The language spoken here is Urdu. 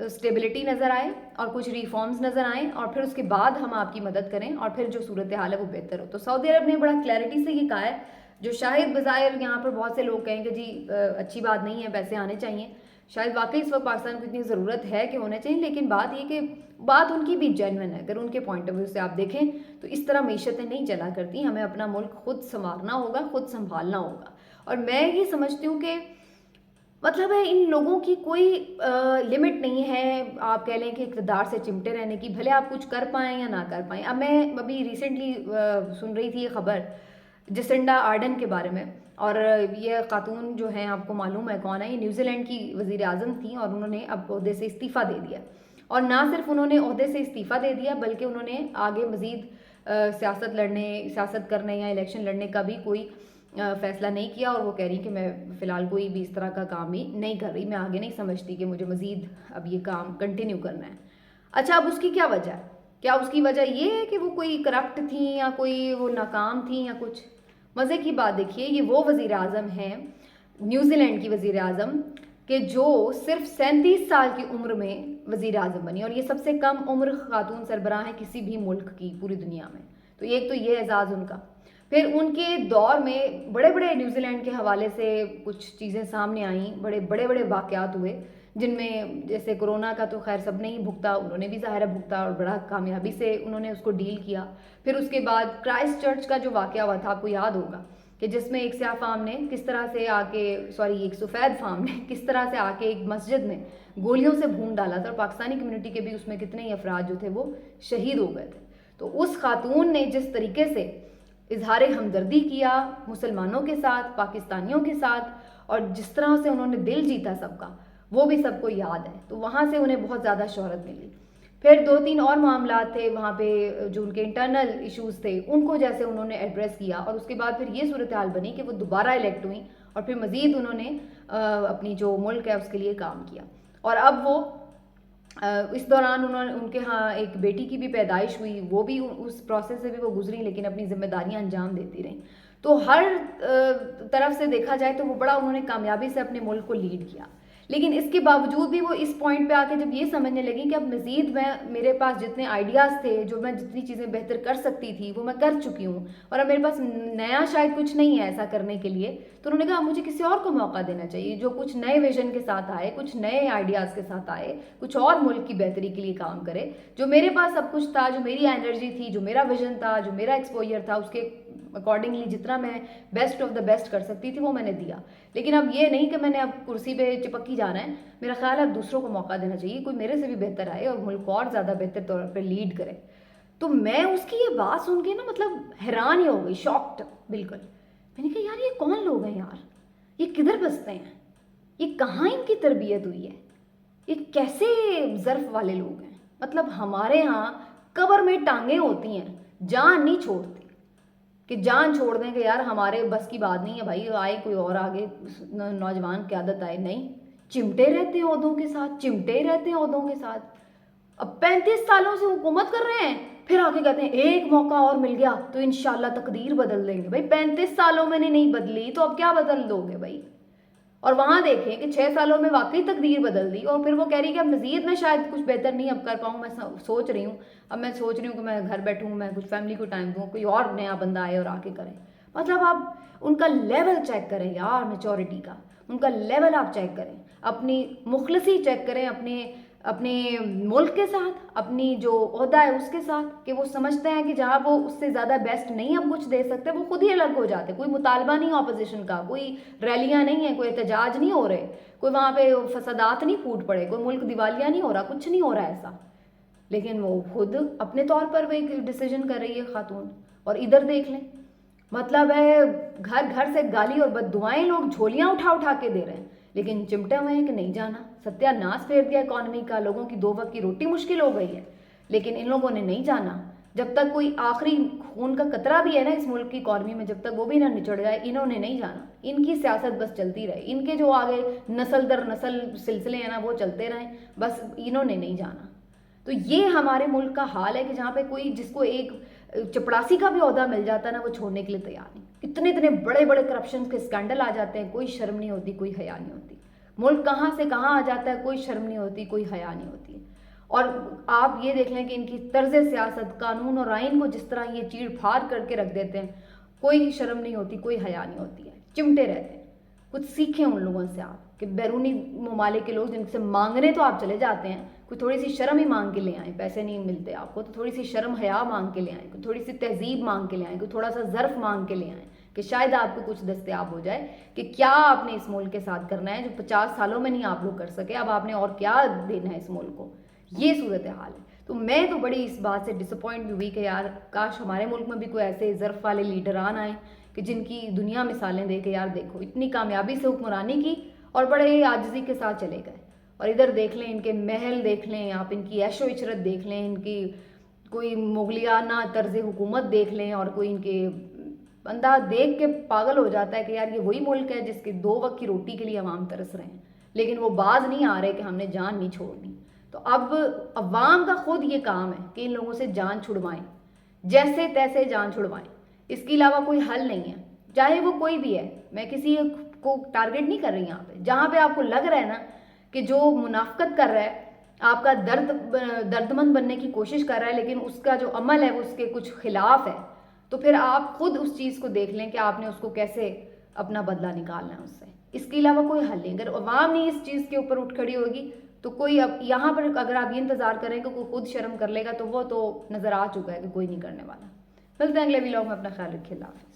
اسٹیبلٹی نظر آئے اور کچھ ریفارمز نظر آئیں اور پھر اس کے بعد ہم آپ کی مدد کریں اور پھر جو صورتحال ہے وہ بہتر ہو. تو سعودی عرب نے بڑا کلیئرٹی سے یہ کہا ہے, جو شاید بظاہر یہاں پر بہت سے لوگ کہیں کہ جی اچھی بات نہیں ہے, پیسے آنے چاہیے, شاید واقعی اس وقت پاکستان کو اتنی ضرورت ہے کہ ہونا چاہیے, لیکن بات یہ کہ بات ان کی بھی جینوئن ہے. اگر ان کے پوائنٹ آف ویو سے آپ دیکھیں تو اس طرح معیشتیں نہیں چلا کرتی. ہمیں اپنا ملک خود سنوارنا ہوگا, خود سنبھالنا ہوگا. اور میں یہ سمجھتی ہوں کہ مطلب ہے ان لوگوں کی کوئی لمٹ نہیں ہے, آپ کہہ لیں کہ اقتدار سے چمٹے رہنے کی, بھلے آپ کچھ کر پائیں یا نہ کر پائیں. اب میں ابھی ریسنٹلی سن رہی تھی یہ خبر جسنڈا آرڈن کے بارے میں, اور یہ خاتون جو ہیں آپ کو معلوم ہے کون ہے, یہ نیوزی لینڈ کی وزیر اعظم تھیں اور انہوں نے اب عہدے سے استعفیٰ دے دیا. اور نہ صرف انہوں نے عہدے سے استعفیٰ دے دیا بلکہ انہوں نے آگے مزید سیاست کرنے یا الیکشن لڑنے کا بھی کوئی فیصلہ نہیں کیا. اور وہ کہہ رہی کہ میں فی الحال کوئی بھی اس طرح کا کام بھی نہیں کر رہی, میں آگے نہیں سمجھتی کہ مجھے مزید اب یہ کام کنٹینیو کرنا ہے. اچھا, اب اس کی کیا وجہ ہے؟ کیا اس کی وجہ یہ ہے کہ وہ کوئی کرپٹ تھیں یا کوئی وہ ناکام تھیں یا کچھ؟ مزے کی بات دیکھیے, یہ وہ وزیر اعظم ہیں, نیوزی لینڈ کی وزیر اعظم, کہ جو صرف 37 سال کی عمر میں وزیر اعظم بنی, اور یہ سب سے کم عمر خاتون سربراہ ہے کسی بھی ملک کی پوری دنیا میں. تو ایک تو یہ اعزاز ان کا. پھر ان کے دور میں بڑے بڑے نیوزی لینڈ کے حوالے سے کچھ چیزیں سامنے آئیں, بڑے بڑے واقعات ہوئے, جن میں جیسے کورونا کا تو خیر سب نے ہی بھگتا, انہوں نے بھی ظاہر ہے بھگتا اور بڑا کامیابی سے انہوں نے اس کو ڈیل کیا. پھر اس کے بعد کرائسٹ چرچ کا جو واقعہ ہوا تھا آپ کو یاد ہوگا, کہ جس میں ایک سیاہ فام نے کس طرح سے آ کے ایک سفید فام نے کس طرح سے آ کے ایک مسجد میں گولیوں سے بھون ڈالا تھا, اور پاکستانی کمیونٹی کے بھی اس میں کتنے ہی افراد جو تھے وہ شہید ہو گئے تھے. تو اس خاتون نے جس طریقے سے اظہار ہمدردی کیا مسلمانوں کے ساتھ, پاکستانیوں کے ساتھ, اور جس طرح سے انہوں نے دل جیتا سب کا, وہ بھی سب کو یاد ہے. تو وہاں سے انہیں بہت زیادہ شہرت ملی. پھر 2-3 اور معاملات تھے وہاں پہ جو ان کے انٹرنل ایشوز تھے, ان کو جیسے انہوں نے ایڈریس کیا, اور اس کے بعد پھر یہ صورتحال بنی کہ وہ دوبارہ الیکٹ ہوئیں, اور پھر مزید انہوں نے اپنی جو ملک ہے اس کے لیے کام کیا. اور اب وہ اس دوران ان کے ہاں ایک بیٹی کی بھی پیدائش ہوئی, وہ بھی اس پروسیس سے بھی وہ گزری, لیکن اپنی ذمہ داریاں انجام دیتی رہیں. تو ہر طرف سے دیکھا جائے تو وہ بڑا انہوں نے کامیابی سے اپنے ملک کو لیڈ کیا. لیکن اس کے باوجود بھی وہ اس پوائنٹ پہ آ کے جب یہ سمجھنے لگی کہ اب مزید میرے پاس جتنے آئیڈیاز تھے, جو میں جتنی چیزیں بہتر کر سکتی تھی وہ میں کر چکی ہوں, اور اب میرے پاس نیا شاید کچھ نہیں ہے ایسا کرنے کے لیے, تو انہوں نے کہا مجھے کسی اور کو موقع دینا چاہیے جو کچھ نئے ویژن کے ساتھ آئے, کچھ نئے آئیڈیاز کے ساتھ آئے, کچھ اور ملک کی بہتری کے لیے کام کرے. جو میرے پاس سب کچھ تھا, جو میری انرجی تھی, جو میرا ویژن تھا, جو میرا ایکسپوجر تھا, اس کے اکارڈنگلی جتنا میں بیسٹ آف دا بیسٹ کر سکتی تھی وہ میں نے دیا. لیکن اب یہ نہیں کہ میں نے اب کرسی پہ چپکی جانا ہے, میرا خیال ہے اب دوسروں کو موقع دینا چاہیے, کوئی میرے سے بھی بہتر آئے اور ملک کو اور زیادہ بہتر طور پہ لیڈ کرے. تو میں اس کی یہ بات سن کے نا مطلب حیران ہی ہو گئی, شاکڈ بالکل. میں نے کہا یار یہ کون لوگ ہیں یار, یہ کدھر بستے ہیں, یہ کہاں ان کی تربیت ہوئی ہے, یہ کیسے ظرف والے لوگ ہیں. مطلب ہمارے ہاں قبر میں ٹانگیں ہوتی ہیں, جان نہیں چھوڑتے, کہ جان چھوڑ دیں کہ یار ہمارے بس کی بات نہیں ہے بھائی, آئے کوئی اور آگے نوجوان قیادت آئے. نہیں, چمٹے رہتے ہیں عہدوں کے ساتھ, چمٹے رہتے ہیں عہدوں کے ساتھ. اب 35 سالوں سے حکومت کر رہے ہیں, پھر آگے کہتے ہیں ایک موقع اور مل گیا تو انشاءاللہ تقدیر بدل دیں گے. بھائی 35 سالوں میں نے نہیں بدلی تو اب کیا بدل دو گے بھائی. اور وہاں دیکھیں کہ 6 سالوں میں واقعی تقدیر بدل دی, اور پھر وہ کہہ رہی کہ اب مزید میں شاید کچھ بہتر نہیں اب کر پاؤں. میں سوچ رہی ہوں کہ میں گھر بیٹھوں, میں کچھ فیملی کو ٹائم دوں, کوئی اور نیا بندہ آئے اور آ کے کرے. مطلب آپ ان کا لیول چیک کریں یار, میچورٹی کا ان کا لیول آپ چیک کریں, اپنی مخلصی چیک کریں اپنے ملک کے ساتھ, اپنی جو عہدہ ہے اس کے ساتھ, کہ وہ سمجھتے ہیں کہ جہاں وہ اس سے زیادہ بیسٹ نہیں اب کچھ دے سکتے وہ خود ہی الگ ہو جاتے. کوئی مطالبہ نہیں اپوزیشن کا, کوئی ریلیاں نہیں ہیں, کوئی احتجاج نہیں ہو رہے, کوئی وہاں پہ فسادات نہیں پھوٹ پڑے, کوئی ملک دیوالیہ نہیں ہو رہا, کچھ نہیں ہو رہا ایسا. لیکن وہ خود اپنے طور پر وہ ایک ڈیسیجن کر رہی ہے خاتون. اور ادھر دیکھ لیں, مطلب ہے گھر گھر سے گالی اور بد دعائیں لوگ جھولیاں اٹھا کے دے رہے ہیں, لیکن چمٹے ہوئے ہیں کہ نہیں جانا. ستیہ ناش پھیر دیا اکانومی کا, لوگوں کی 2 وقت کی روٹی مشکل ہو گئی ہے, لیکن ان لوگوں نے نہیں جانا. جب تک کوئی آخری خون کا قطرہ بھی ہے نا اس ملک کی اکانومی میں, جب تک وہ بھی نہ نچڑ جائے, انہوں نے نہیں جانا. ان کی سیاست بس چلتی رہے, ان کے جو آگے نسل در نسل سلسلے ہیں نا وہ چلتے رہیں, بس انہوں نے نہیں جانا. تو یہ ہمارے ملک کا حال ہے کہ جہاں پہ کوئی جس کو ایک چپڑاسی کا بھی عہدہ مل جاتا ہے نا وہ چھوڑنے کے لیے تیار نہیں. اتنے بڑے کرپشن کے اسکینڈل آ جاتے ہیں, کوئی شرم نہیں ہوتی, کوئی حیا نہیں ہوتی. ملک کہاں سے کہاں آ جاتا ہے، کوئی شرم نہیں ہوتی، کوئی حیا نہیں ہوتی ہے۔ اور آپ یہ دیکھ لیں کہ ان کی طرز سیاست، قانون اور آئین کو جس طرح یہ چیڑ پھاڑ کر کے رکھ دیتے ہیں، کوئی شرم نہیں ہوتی، کوئی حیا نہیں ہوتی ہے، چمٹے رہتے ہیں۔ کچھ سیکھیں ان لوگوں سے آپ، کہ بیرونی ممالک کے لوگ جن سے مانگنے تو آپ چلے جاتے ہیں، کوئی تھوڑی سی شرم ہی مانگ کے لے آئیں، پیسے نہیں ملتے آپ کو تو تھوڑی سی شرم حیا مانگ کے لے آئیں، کوئی تھوڑی سی تہذیب مانگ کے لے آئیں، کوئی تھوڑا سا ظرف مانگ کے لے آئیں، کہ شاید آپ کو کچھ دستیاب ہو جائے کہ کیا آپ نے اس ملک کے ساتھ کرنا ہے جو 50 سالوں میں نہیں آپ لوگ کر سکے، اب آپ نے اور کیا دینا ہے اس ملک کو۔ یہ صورتحال ہے۔ تو میں تو بڑی اس بات سے ڈس اپوائنٹ بھی ہوئی کہ یار کاش ہمارے ملک میں بھی کوئی ایسے ظرف والے لیڈران آئیں کہ جن کی دنیا مثالیں دے کے یار دیکھو اتنی کامیابی سے حکمرانی کی اور بڑے عاجزی کے ساتھ چلے گئے، اور ادھر دیکھ لیں ان کے محل دیکھ لیں آپ، ان کی عیش و عشرت دیکھ لیں، ان کی کوئی مغلیانہ طرز حکومت دیکھ لیں، اور کوئی ان کے بندہ دیکھ کے پاگل ہو جاتا ہے کہ یار یہ وہی ملک ہے جس کے 2 وقت کی روٹی کے لیے عوام ترس رہے ہیں، لیکن وہ باز نہیں آ رہے کہ ہم نے جان نہیں چھوڑنی۔ تو اب عوام کا خود یہ کام ہے کہ ان لوگوں سے جان چھڑوائیں، جیسے تیسے جان چھڑوائیں، اس کے علاوہ کوئی حل نہیں ہے، چاہے وہ کوئی بھی ہے۔ میں کسی کو ٹارگٹ نہیں کر رہی یہاں پہ، جہاں پہ آپ کو لگ رہا ہے نا کہ جو منافقت کر رہا ہے، آپ کا درد مند بننے کی کوشش کر رہا ہے، لیکن اس کا جو عمل ہے وہ اس کے کچھ خلاف ہے، تو پھر آپ خود اس چیز کو دیکھ لیں کہ آپ نے اس کو کیسے اپنا بدلہ نکالنا ہے اس سے۔ اس کے علاوہ کوئی حل نہیں۔ اگر عوام نہیں اس چیز کے اوپر اٹھ کھڑی ہوگی تو کوئی اب یہاں پر اگر آپ یہ انتظار کریں کہ کوئی خود شرم کر لے گا تو وہ تو نظر آ چکا ہے کہ کوئی نہیں کرنے والا۔ ملتے ہیں اگلے ولاگ میں، اپنا خیال رکھیے، اللہ حافظ۔